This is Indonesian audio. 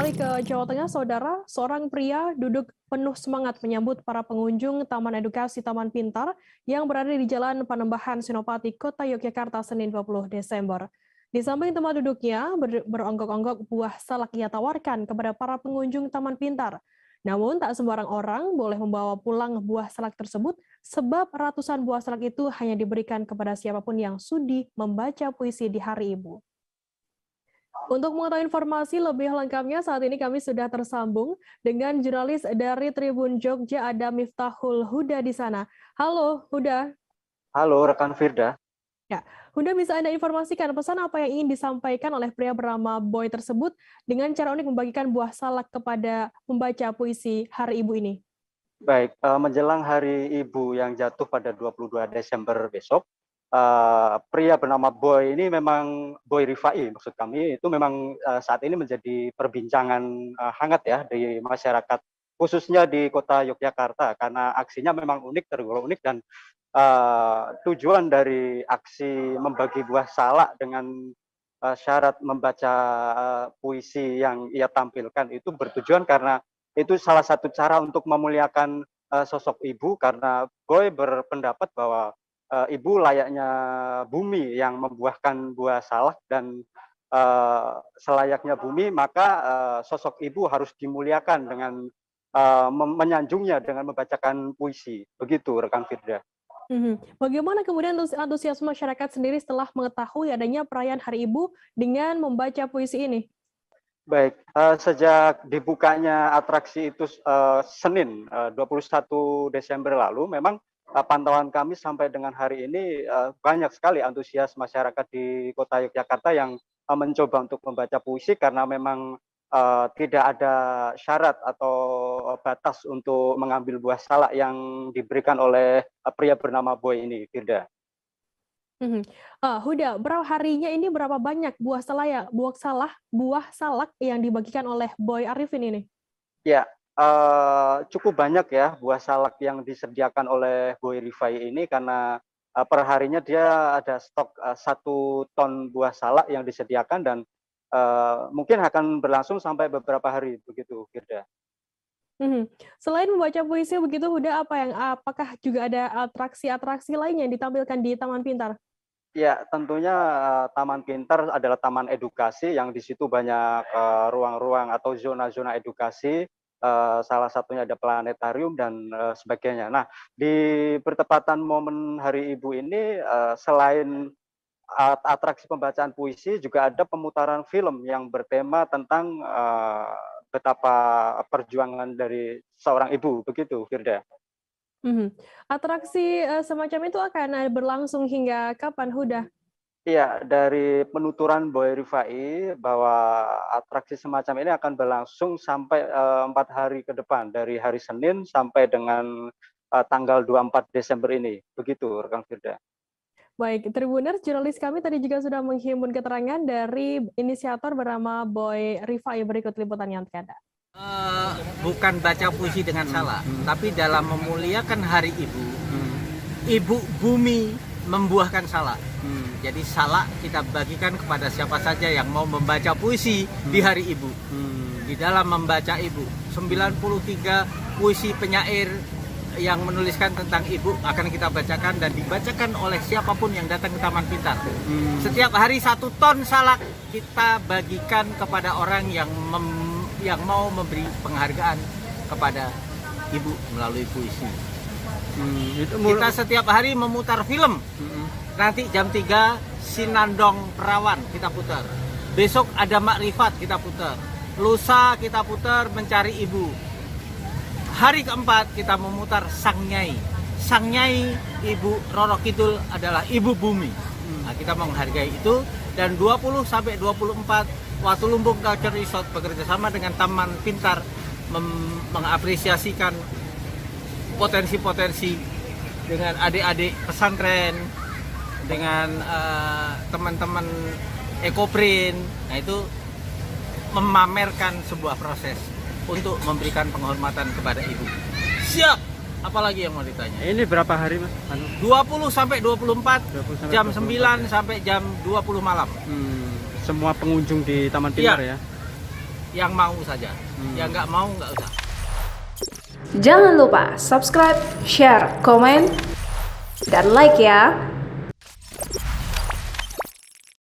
beralih ke Jawa Tengah, Saudara. Seorang pria duduk penuh semangat menyambut para pengunjung Taman Edukasi Taman Pintar yang berada di Jalan Panembahan Senopati, Kota Yogyakarta, Senin 20 Desember. Di samping tempat duduknya, beronggok-onggok buah salak ia tawarkan kepada para pengunjung Taman Pintar. Namun, tak sembarang orang boleh membawa pulang buah salak tersebut, sebab ratusan buah salak itu hanya diberikan kepada siapapun yang sudi membaca puisi di Hari Ibu. Untuk mengetahui informasi lebih lengkapnya, saat ini kami sudah tersambung dengan jurnalis dari Tribun Jogja, ada Miftahul Huda di sana. Halo, Huda. Halo, rekan Firda. Ya, Huda, bisa Anda informasikan pesan apa yang ingin disampaikan oleh pria bernama Boy tersebut dengan cara unik membagikan buah salak kepada pembaca puisi Hari Ibu ini? Baik, menjelang Hari Ibu yang jatuh pada 22 Desember besok, pria bernama Boy ini memang Boy Rifai, maksud kami itu memang saat ini menjadi perbincangan hangat ya di masyarakat, khususnya di kota Yogyakarta, karena aksinya memang unik, tergolong unik, dan tujuan dari aksi membagi buah salak dengan syarat membaca puisi yang ia tampilkan itu bertujuan karena itu salah satu cara untuk memuliakan sosok ibu, karena Boy berpendapat bahwa ibu layaknya bumi yang membuahkan buah salak, dan selayaknya bumi maka sosok ibu harus dimuliakan dengan menyanjungnya dengan membacakan puisi. Begitu, rekan Firda. Bagaimana kemudian antusiasme masyarakat sendiri setelah mengetahui adanya perayaan Hari Ibu dengan membaca puisi ini? Baik, sejak dibukanya atraksi itu Senin 21 Desember lalu, memang pantauan kami sampai dengan hari ini banyak sekali antusias masyarakat di kota Yogyakarta yang mencoba untuk membaca puisi, karena memang tidak ada syarat atau batas untuk mengambil buah salak yang diberikan oleh pria bernama Boy ini, Firda. Huda, berapa harinya ini berapa banyak buah salak yang dibagikan oleh Boy Arifin ini? Ya, cukup banyak ya buah salak yang disediakan oleh Boy Rifai ini, karena per harinya dia ada stok 1 ton buah salak yang disediakan, dan mungkin akan berlangsung sampai beberapa hari, begitu, Firda. Selain membaca puisi begitu, Huda, apakah juga ada atraksi-atraksi lain yang ditampilkan di Taman Pintar? Ya, tentunya Taman Pintar adalah taman edukasi yang di situ banyak ruang-ruang atau zona-zona edukasi, salah satunya ada planetarium dan sebagainya. Nah, di bertepatan momen Hari Ibu ini, selain atraksi pembacaan puisi, juga ada pemutaran film yang bertema tentang betapa perjuangan dari seorang ibu, begitu, Firda. Atraksi semacam itu akan berlangsung hingga kapan, Huda? Iya, dari penuturan Boy Rifai bahwa atraksi semacam ini akan berlangsung sampai 4 hari ke depan, dari hari Senin sampai dengan tanggal 24 Desember ini. Begitu, rekan Firda. Baik, Tribuners, jurnalis kami tadi juga sudah menghimpun keterangan dari inisiator bernama Boy Rifai. Berikut liputannya untuk Anda. Bukan baca puisi dengan salah, tapi dalam memuliakan Hari Ibu, Ibu Bumi membuahkan salak. Jadi salak kita bagikan kepada siapa saja yang mau membaca puisi di Hari Ibu. Di dalam membaca Ibu, 93 puisi penyair yang menuliskan tentang ibu akan kita bacakan dan dibacakan oleh siapapun yang datang ke Taman Pintar. Setiap hari 1 ton salak kita bagikan kepada orang yang mau memberi penghargaan kepada ibu melalui puisi. Kita setiap hari memutar film. Nanti jam 3 Sinandong Perawan kita putar. Besok ada Makrifat kita putar. Lusa kita putar Mencari Ibu. Hari keempat kita memutar Sang Nyai. Sang Nyai Ibu Roro Kidul adalah Ibu Bumi. Nah, kita menghargai itu. Dan 20 sampai 24 Watulungbung Culture Resort bekerja sama dengan Taman Pintar mengapresiasikan potensi-potensi dengan adik-adik pesantren, dengan teman-teman Ekoprint. Nah, itu memamerkan sebuah proses untuk memberikan penghormatan kepada ibu. Siap. Apalagi yang mau ditanya? Ini berapa hari, Mas? 20 sampai 24, 20 sampai jam 24. 9 sampai jam 20 malam. Semua pengunjung di Taman Pintar ya? yang mau saja. Yang nggak mau nggak usah. Jangan lupa subscribe, share, komen, dan like ya.